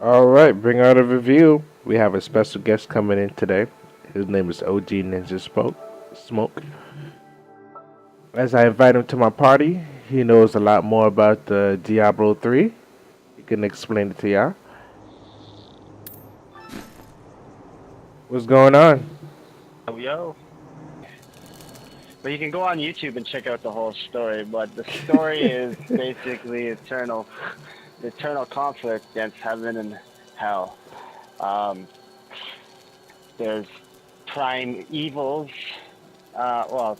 All right, bring out a review. We have a special guest coming in today. His name is OG Ninja Smoke. As I invite him to my party, he knows a lot more about the Diablo 3. He can explain it to y'all. What's going on? Yo. But you can go on YouTube and check out the whole story. But the story is basically eternal conflict against heaven and hell. Um, there's prime evils. Well,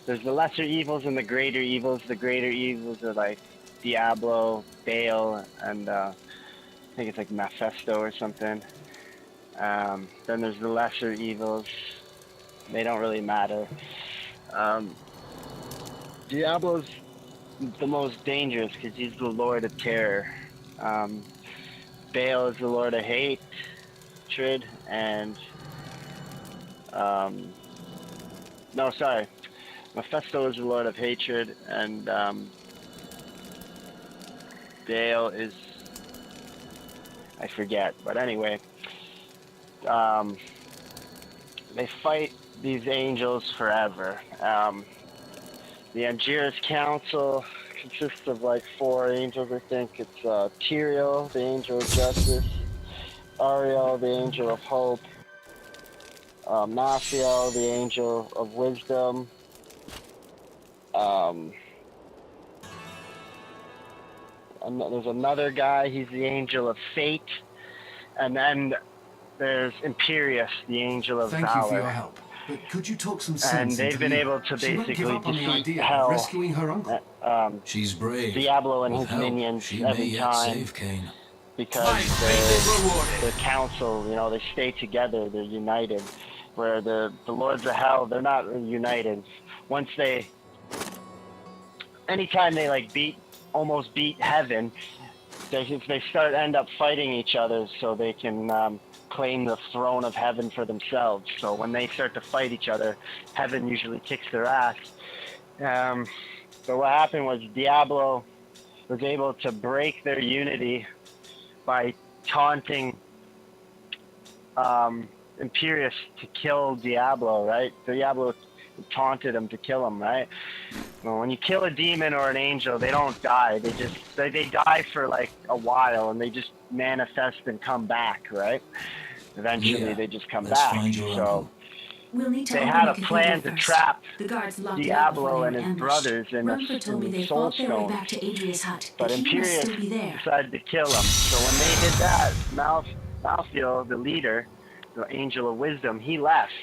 there's the lesser evils and the greater evils. The greater evils are like Diablo, Baal, and I think it's like Mephisto or something. Then there's the lesser evils. They don't really matter. Um, Diablo's the most dangerous because he's the Lord of Terror. Um, Baal is the Lord of Hatred, and um, no, sorry, Mephisto is the Lord of Hatred, and Baal is, I forget, but anyway, um, they fight these angels forever. The Angiras Council consists of like 4 angels, I think. It's Tyrael, the angel of justice, Ariel, the angel of hope, Raphael, the angel of wisdom, um, and there's another guy, he's the angel of fate, and then there's Imperius, the angel of Thank you for your valor. help. But could you talk some And sense they've into been Leah? able to She won't give basically up on the defeat idea of hell, rescuing her uncle. She's brave. Diablo and With his help, minions she may every yet time. save Cain. Because the council, you know, they stay together, they're united. Where the lords of hell, they're not united. Once they, anytime they like almost beat heaven, they end up fighting each other so they can claim the throne of heaven for themselves. So when they start to fight each other, heaven usually kicks their ass. So what happened was Diablo was able to break their unity by taunting Imperius to kill Diablo, right? Diablo taunted him to kill him, right? Well, when you kill a demon or an angel, they don't die. They die for like a while, and they just manifest and come back, right? Eventually, Leah, they just come let's back. find your So uncle. We'll need to they open had the a cathedral plan to first. trap The guards locked it up before Diablo they and were his ambushed. brothers in Rumford told me the they Soul fought their way Stones, back to Adria's hut, but but he must Imperius still be there. decided to kill him. So when they did that, Malthael, the leader, the Angel of Wisdom, he left,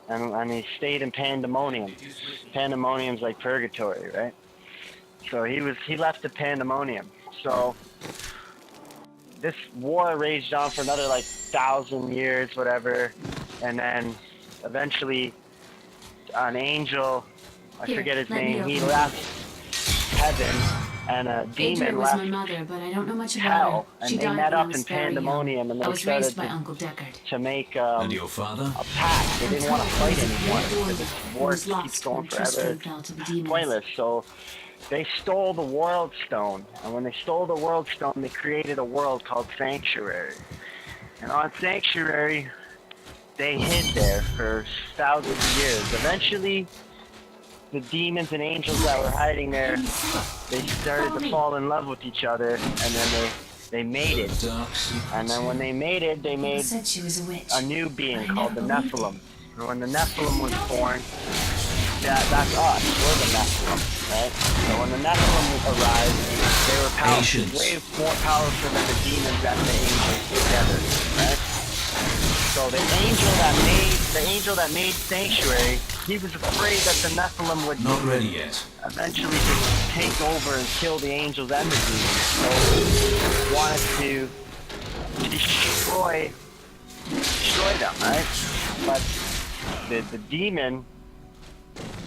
and he stayed in Pandemonium. Pandemonium's like purgatory, right? So he left the Pandemonium. So this war raged on for another like 1,000 years, whatever, and then eventually an angel, I forget his name, he left heaven, and a Adria demon was my left mother, but I don't know much about hell, her. and She they died met when I up was in very young. Pandemonium, and I they was raised started by Uncle Deckard. to make And your father? a pact. They didn't want to fight anymore War because this war was keeps lost going when forever. Tristram It's fell to the demons. pointless. So they stole the World Stone, and when they stole the World Stone, they created a world called Sanctuary. And on Sanctuary, they hid there for thousands of years. Eventually, the demons and angels that were hiding there, they started to fall in love with each other, and then they mated. Dark secrets. And then when they mated, they People made said she was a witch. a new being I called the never believed Nephilim. And when the Nephilim was born, that's us. We're the Nephilim, right? So when the Nephilim arrived, they were Patience. way more powerful than the demons and the angels together, right? So the angel that made Sanctuary, he was afraid that the Nephilim would Not ready yet. eventually just take over and kill the angels and the demons. So he wanted to destroy them, right? But the demon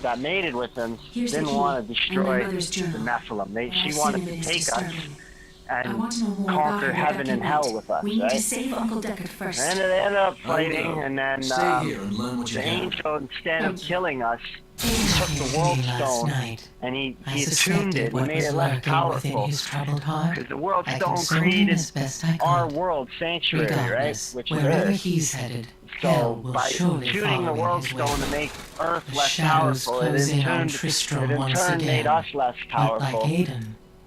that mated with them Here's the didn't key, want to and my destroy mother's the journal. Nephilim. She I've wanted seen to it is take us disturbing. I want and to know more about conquer her, heaven Becky and hell White. with us, We need to right? save Uncle Deckard first. And they ended up I fighting, will. and then Stay here and learn what you the can. angel, instead of Thank you. killing us, Angel, took the world stone and he attuned it and made it less powerful. Because the world stone created our world sanctuary, right? Which is Earth. So by tuning the world stone to make Earth less powerful, it in turn made us less powerful.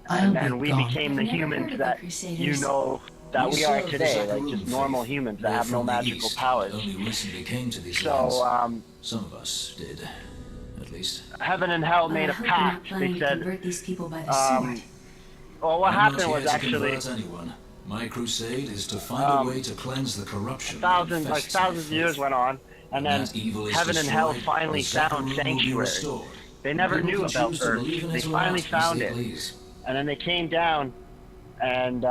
And then we became the humans that you know that we are today, like just normal humans that have no magical powers. Only recently came to these So, lands. Some of us did, at least. heaven and hell made a pact. They said, well, what happened was actually Anyone. My crusade is to find a way to cleanse the corruption. thousands of years went on, and then heaven and hell finally found sanctuary. They never knew about Earth. They finally found it, and then they came down, and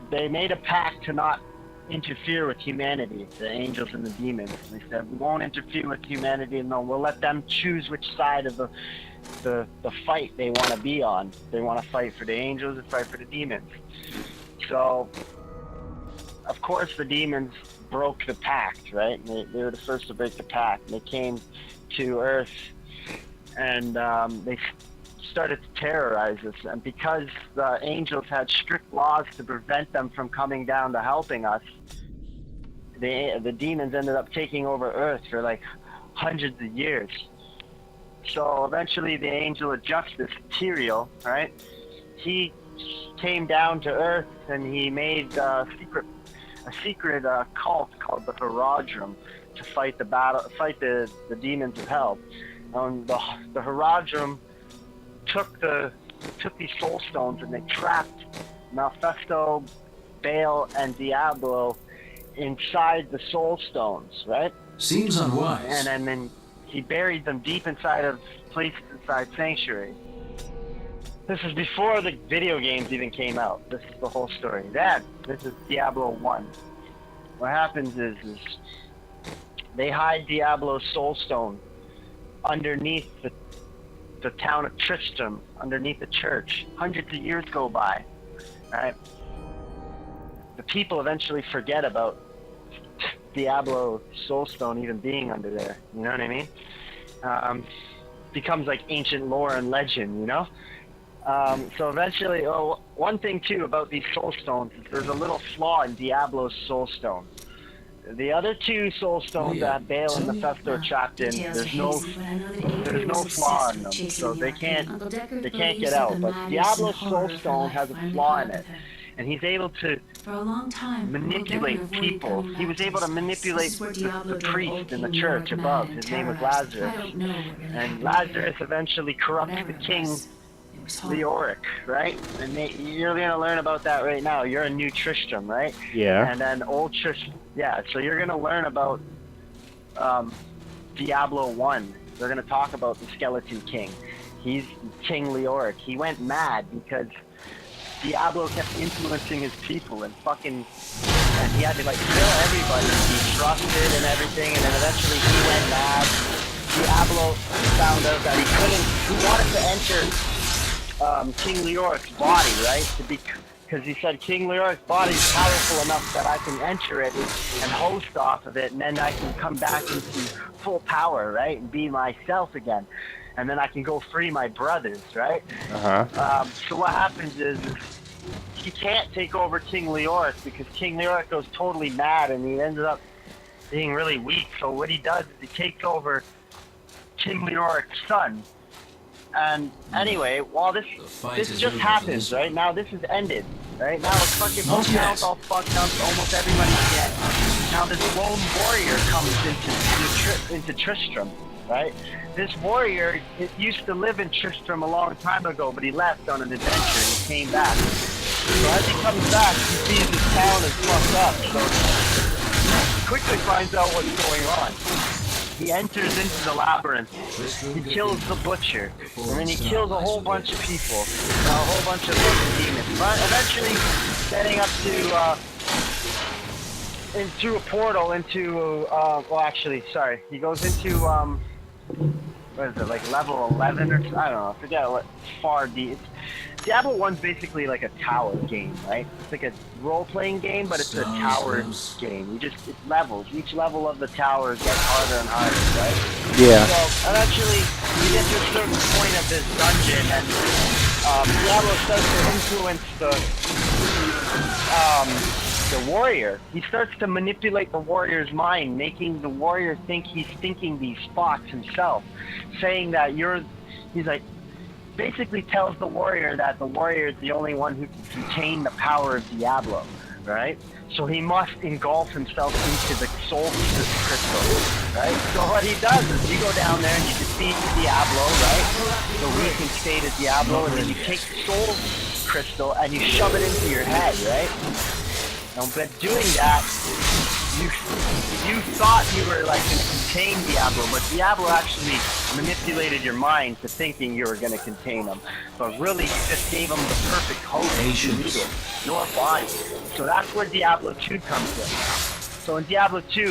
they made a pact to not interfere with humanity, the angels and the demons. They said, we won't interfere with humanity, no, we'll let them choose which side of the fight they want to be on. They want to fight for the angels or fight for the demons. So, of course, the demons broke the pact, right? They were the first to break the pact. They came to Earth, and they started to terrorize us. And because the angels had strict laws to prevent them from coming down to helping us, the demons ended up taking over Earth for like hundreds of years. So eventually the angel of justice, Tyrael, right? He came down to Earth and he made a secret cult called the Herodrum to fight the demons of hell. The Herodrum took these soul stones and they trapped Mephisto, Baal, and Diablo inside the soul stones, right? Seems unwise. And then he buried them deep inside of places inside Sanctuary. This is before the video games even came out. This is the whole story. This is Diablo 1. What happens is they hide Diablo's soul stone underneath the town of Tristram, underneath the church. Hundreds of years go by, right? The people eventually forget about Diablo Soulstone even being under there. You know what I mean? Becomes like ancient lore and legend, you know? So eventually, one thing too about these Soulstones is there's a little flaw in Diablo's Soulstone. The other two Soulstones that Baal and Mephisto are trapped in, there's no flaw in them, so they can't get out. But Diablo's Soulstone has a flaw in it, and he's able to manipulate people. He was able to manipulate the priest in the church above. His name was Lazarus, and Lazarus eventually corrupts the king Leoric, right? And you're gonna learn about that right now. You're a new Tristram, right? Yeah. And then old Tristram, yeah. So you're gonna learn about Diablo 1. They're gonna talk about the Skeleton King. He's King Leoric. He went mad because Diablo kept influencing his people and he had to like kill everybody he trusted and everything. And then eventually he went mad. Diablo found out that he wanted to enter King Leoric's body, right? Because he said King Leoric's body is powerful enough that I can enter it and host off of it, and then I can come back into full power, right? And be myself again. And then I can go free my brothers, right? So what happens is he can't take over King Leoric because King Leoric goes totally mad and he ended up being really weak. So what he does is he takes over King Leoric's son. And anyway, while this just happens, right? Now this is ended, right? Now it's fucking Pokemon all fucked up, almost everybody's dead. Now this lone warrior comes into Tristram, right? This warrior used to live in Tristram a long time ago, but he left on an adventure and he came back. So as he comes back, he sees his town is fucked up, so he quickly finds out what's going on. He enters into the labyrinth, he kills the butcher, and then he kills a whole bunch of people, a whole bunch of demons. But eventually, getting up to, through a portal into, he goes into, what is it, like level 11 or I don't know, I forget what far deep. Diablo 1's basically like a tower game, right? It's like a role-playing game, but it's a tower game. It's levels. Each level of the tower gets harder and harder, right? Yeah. So eventually, you get to a certain point of this dungeon, and Diablo starts to influence the warrior. He starts to manipulate the warrior's mind, making the warrior think he's thinking these thoughts himself, saying that he's like, basically tells the warrior that the warrior is the only one who can contain the power of Diablo, right? So he must engulf himself into the soul crystal, right? So what he does is you go down there and you defeat Diablo, right? The weakened state of Diablo, and then you take the soul crystal and you shove it into your head, right? And by doing that, you thought you were like going to contain Diablo, but Diablo actually manipulated your mind to thinking you were going to contain him. But really, you just gave him the perfect host he needed, your body. So that's where Diablo 2 comes in. So in Diablo 2,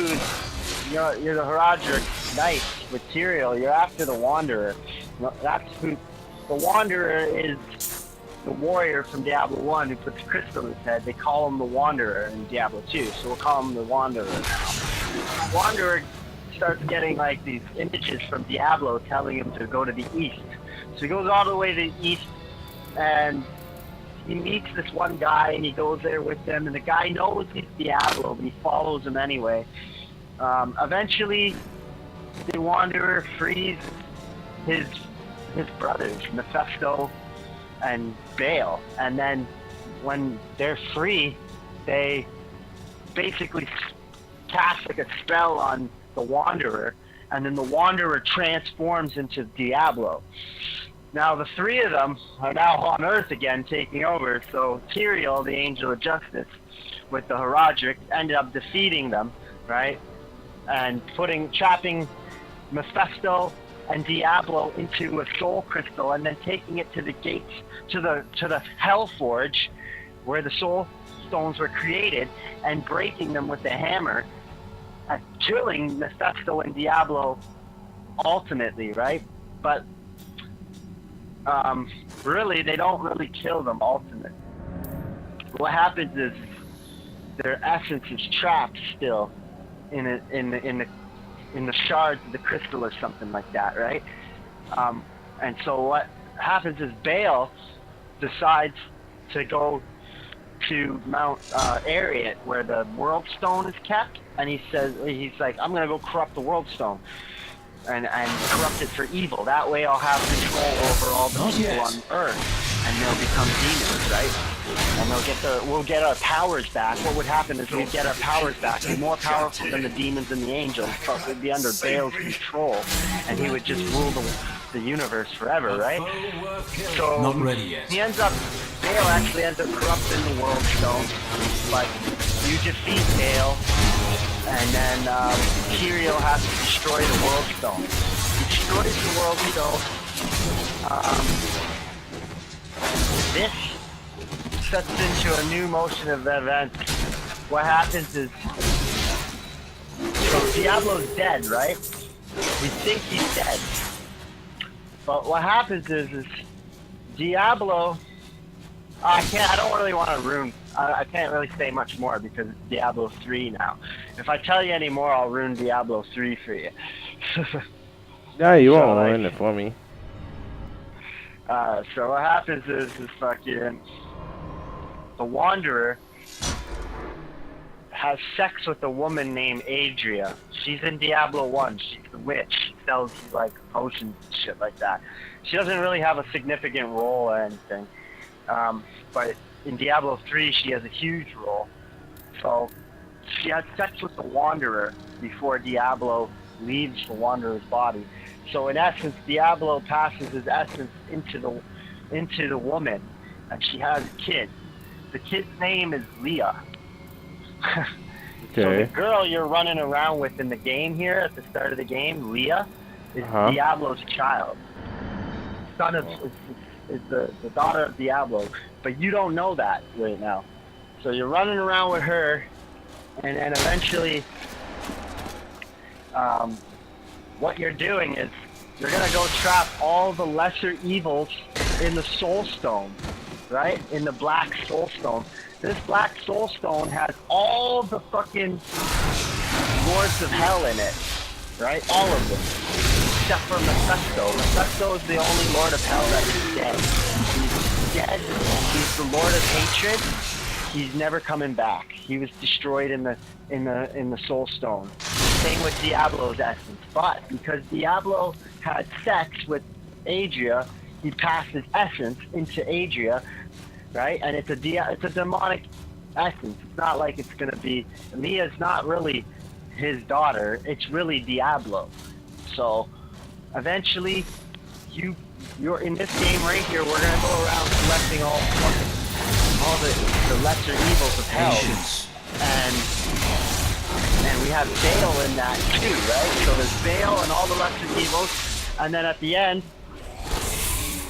you're the Heraldric Knight with Tyrael. You're after the Wanderer. That's who. The Wanderer is the warrior from Diablo 1 who puts the crystal in his head. They call him the Wanderer in Diablo 2, so we'll call him the Wanderer now. Wanderer starts getting like these images from Diablo telling him to go to the east. So he goes all the way to the east, and he meets this one guy, and he goes there with them, and the guy knows he's Diablo, but he follows him anyway. Eventually, the Wanderer frees his brothers, Mephisto and Baal, and then when they're free, they basically cast like a spell on the Wanderer, and then the Wanderer transforms into Diablo. Now the three of them are now on Earth again, taking over. So Tyrael, the Angel of Justice, with the Heraldric, ended up defeating them, right, and trapping Mephisto and Diablo into a soul crystal, and then taking it to the gates to the Hellforge, where the soul stones were created, and breaking them with the hammer, and killing Mephisto and Diablo ultimately, right? But really, they don't really kill them ultimately. What happens is their essence is trapped still in the shards of the crystal or something like that, right? And so what happens is Baal decides to go to Mount Ariat, where the World Stone is kept, and he's like, I'm gonna go corrupt the World Stone and corrupt it for evil. That way I'll have control over all the people on Earth, and they'll become demons, right? And we'll get our powers back. What would happen is we'd get our powers back, be more powerful than the demons and the angels, but we'd be under Baal's control, and he would just rule the universe forever, right? So Not ready yet. Baal actually ends up corrupting the World Stone, but you defeat Baal, and then Tyrael has to destroy the World Stone. He destroys the World Stone. This sets into a new motion of events. What happens is, so Diablo's dead, right? We think he's dead. But what happens is Diablo, I don't really want to ruin, I can't really say much more because it's Diablo 3 now. If I tell you any more, I'll ruin Diablo 3 for you. No, you won't ruin it for me. So what happens is fucking the Wanderer has sex with a woman named Adria. She's in Diablo 1. She's the witch. She sells like potions and shit like that. She doesn't really have a significant role or anything. But in Diablo 3, she has a huge role. So she had sex with the Wanderer before Diablo leaves the Wanderer's body. So in essence, Diablo passes his essence into the woman, and she has a kid. The kid's name is Leah. So the girl you're running around with in the game here at the start of the game, Leah, is Diablo's child. Is the daughter of Diablo, but you don't know that right now. So you're running around with her, and then eventually, what you're doing is You're gonna go trap all the lesser evils in the Soul Stone, right? In the Black Soul Stone. This Black Soul Stone has all the fucking Lords of Hell in it, right? All of them. Except for Mephisto. Mephisto is the only Lord of Hell that is dead. He's dead. He's the Lord of Hatred. He's never coming back. He was destroyed in the Soul Stone. Same with Diablo's essence. But because Diablo had sex with Adria, he passed his essence into Adria, right? And it's a demonic essence. It's not like it's gonna be Mia's not really his daughter. It's really Diablo. So eventually, you're in this game right here. We're gonna go around collecting all the lesser evils of hell, and we have Baal in that too, right? So there's Baal and all the lesser evils, and then at the end,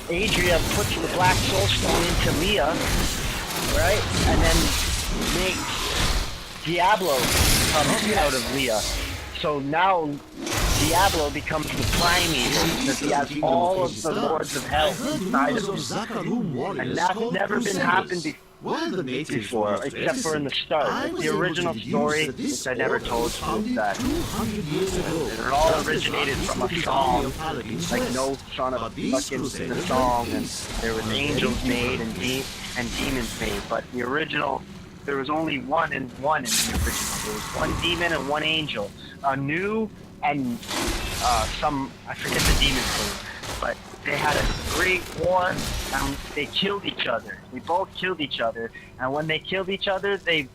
Adria puts the Black Soul Stone into Mia, right? And then makes Diablo come out of Leah. So now Diablo becomes the prime evil because he has all of the Lords of Hell inside of him. And that's never been happened before, except for in the start. It's the original story, which I never told you, that it all originated from a song, like No Son of Fucking in the song, and there was angels made and demons made, but the original, there was only one in the original. There was one demon and one angel. Anu and some, I forget the demon's name, but they had a great war and they killed each other. We both killed each other, and when they killed each other, they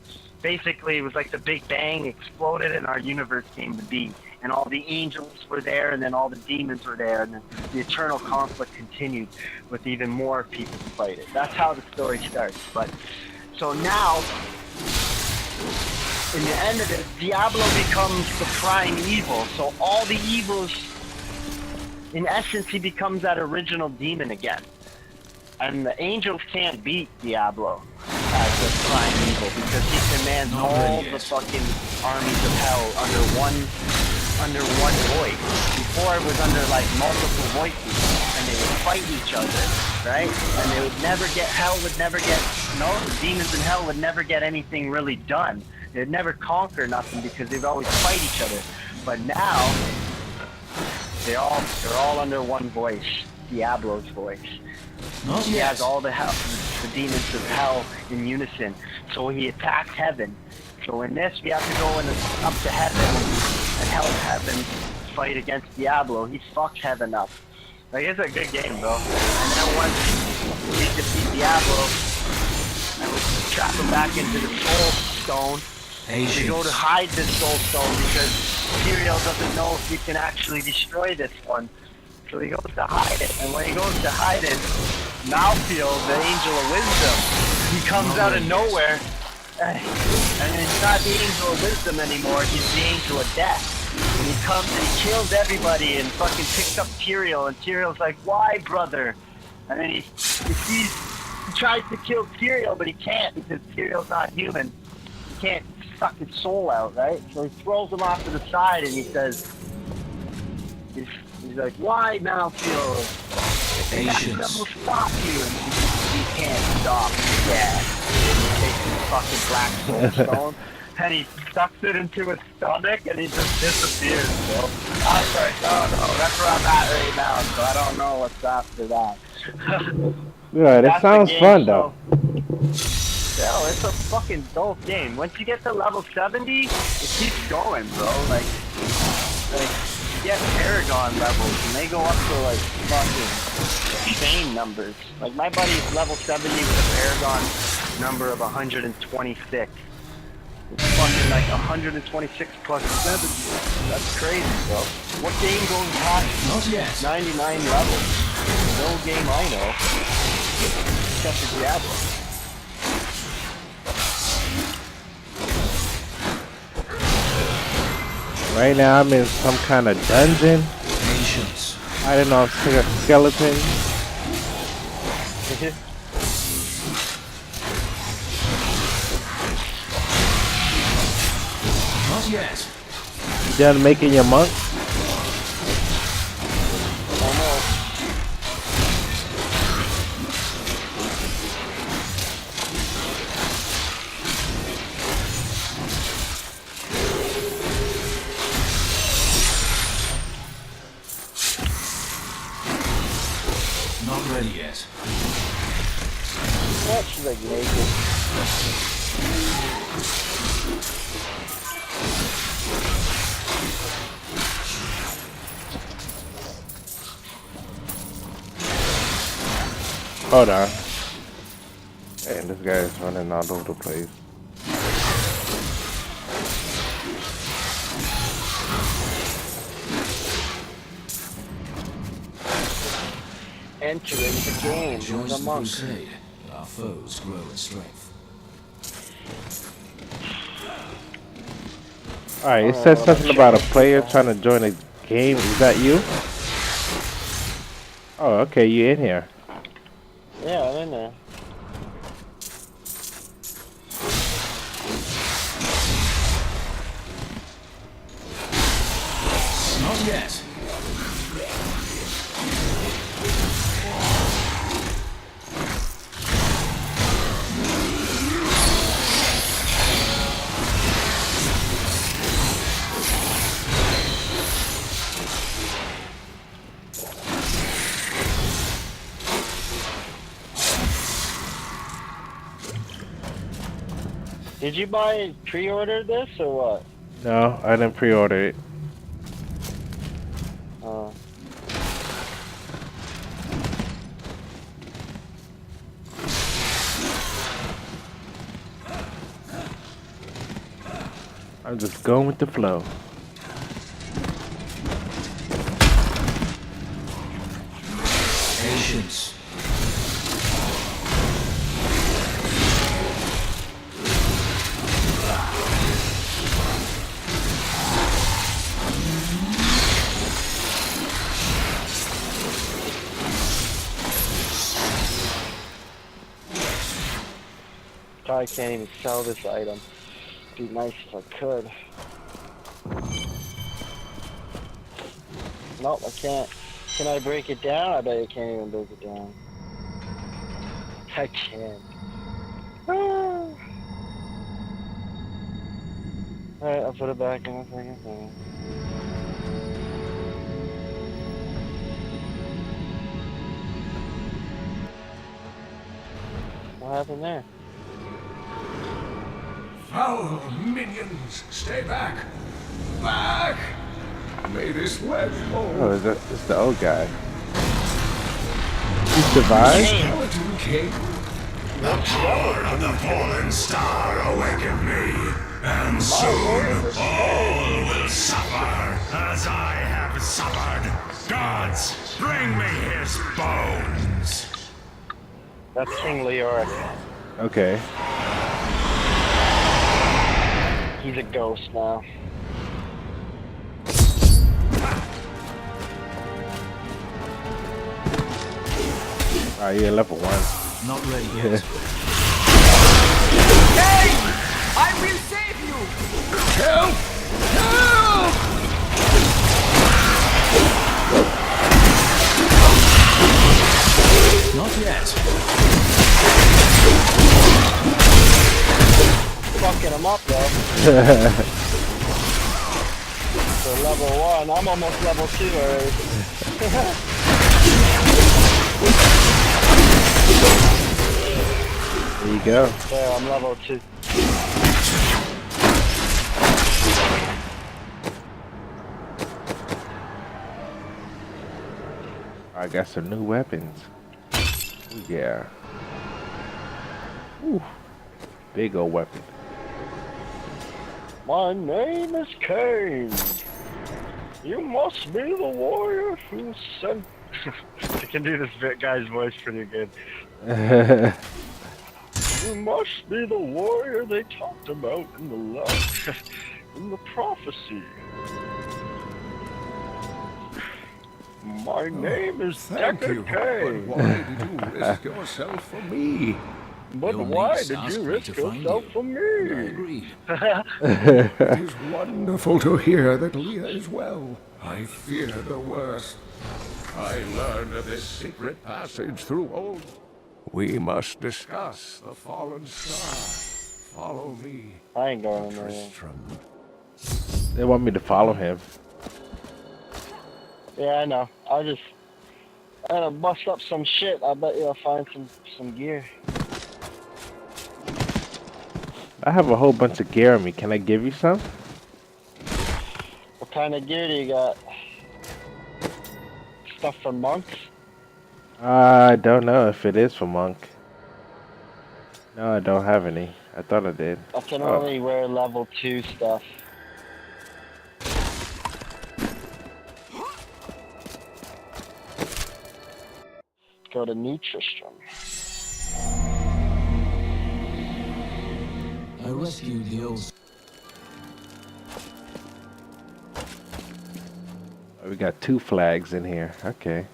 basically, it was like the Big Bang exploded and our universe came to be. And all the angels were there, and then all the demons were there, and then the eternal conflict continued with even more people to fight it. That's how the story starts. But so now, in the end of it, Diablo becomes the prime evil. So all the evils, in essence, he becomes that original demon again. And the angels can't beat Diablo as the prime evil because he commands all the fucking armies of hell under one voice. Before it was under like multiple voices, and they would fight each other, right? And they would never get, the demons in hell would never get anything really done. They'd never conquer nothing because they'd always fight each other. But now, they're all under one voice, Diablo's voice. He has all the demons of hell in unison. So he attacked heaven. So in this, we have to go up to heaven and hell and heaven fight against Diablo. He fucks heaven up. Like, it's a good game, bro. And then once we defeat Diablo, and we trap him back into the Soul Stone, we go to hide this Soul Stone because Tyrael doesn't know if we can actually destroy this one. So he goes to hide it, and when he goes to hide it, Malfiel, the Angel of Wisdom, he comes out of nowhere, and he's not the Angel of Wisdom anymore, he's the Angel of Death. And he comes and he kills everybody and fucking picks up Tyrael, and Tyrael's like, why, brother? And then he tries to kill Tyrael, but he can't because Tyrael's not human. He can't suck his soul out, right? So he throws him off to the side and he says, he's like, why, Malfiel? That will stop you. And he can't stop his dad. He takes his fucking Black Soul Stone and he sucks it into his stomach and he just disappears, so I was like, oh no, that's where I'm at right now, so I don't know what's after that. Yeah, that sounds fun though. Yo, it's a fucking dope game. Once you get to level 70, it keeps going, bro. Like you get Paragon levels, and they go up to like fucking insane numbers. Like my buddy's level 70 with a Paragon number of 126. It's fucking like 126 plus 70. That's crazy, bro. What game goes past 99 levels? No game I know. Except for Diablo. Right now I'm in some kind of dungeon. Patience. I don't know, it's like a skeleton. Not yet. You done making your monk? Not ready yet. What? She's like naked. Hold on. And this guy is running all over the place. Entering the game. Joins The the monk. crusade. Our foes grow in strength. Alright, it Oh, says what something about about a China? player trying to join a game. Is that you? Oh, okay, you in here. Yeah, I'm in there. Not yet. Did you pre-order this or what? No, I didn't pre-order it. Oh. I'm just going with the flow. Patience. I can't even sell this item. It'd be nice if I could. Nope, I can't. Can I break it down? I bet you can't even break it down. I can't. Ah. Alright, I'll put it back in a second. What happened there? Foul minions, stay back! Back! May this wedge Oh, hold. it's the old guy. He survived? Skeleton King. The power of the fallen star awakened me, and soon all will suffer as I have suffered. Gods, bring me his bones. That's King Leoric. Okay. He's a ghost now. Alright, you're level 1. Not ready yet. Hey! I will save you! Help! Help! Not yet. Fucking him up though. For level 1, I'm almost level 2 already. There you go. There, I'm level 2. I got some new weapons. Ooh, yeah. Ooh. Big old weapon. My name is Cain. You must be the warrior who sent... I can do this guy's voice pretty good. You must be the warrior they talked about in the in the prophecy. My name is Thank you. Cain. But why did you risk yourself for me? But Your why niece did asked you me risk to find yourself you. for I me? agreed. It is wonderful to hear that Leah is well. I fear the worst. I learned of this secret passage through old. We must discuss the fallen star. Follow me, I ain't going in there. Tristram. They want me to follow him. Yeah, I know. I'll just... I'm gonna bust up some shit. I bet you'll find some gear. I have a whole bunch of gear on me. Can I give you some? What kind of gear do you got? Stuff for monks? I don't know if it is for monk. No, I don't have any. I thought I did. I can Oh, only wear level 2 stuff. Go to Nutristrom. I rescued the old. we got 2 flags in here. Okay.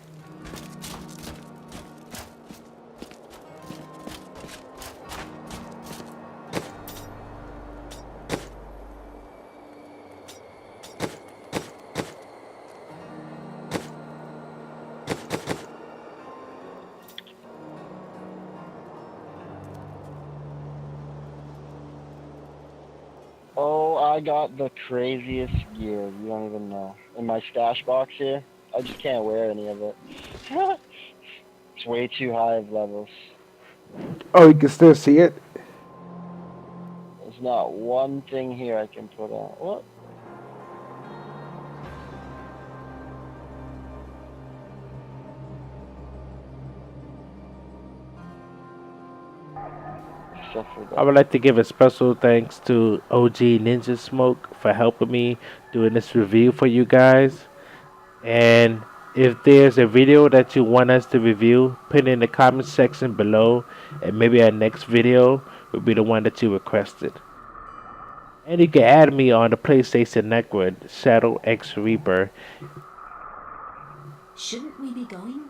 Oh, I got the craziest gear. You don't even know. In my stash box here, I just can't wear any of it. It's way too high of levels. Oh, you can still see it? There's not one thing here I can put on. What? Except for I that. would like to give a special thanks to OG Ninja Smoke for helping me doing this review for you guys. And if there's a video that you want us to review, put it in the comment section below, and maybe our next video will be the one that you requested. And you can add me on the PlayStation Network, Shadow X Reaper. Shouldn't we be going?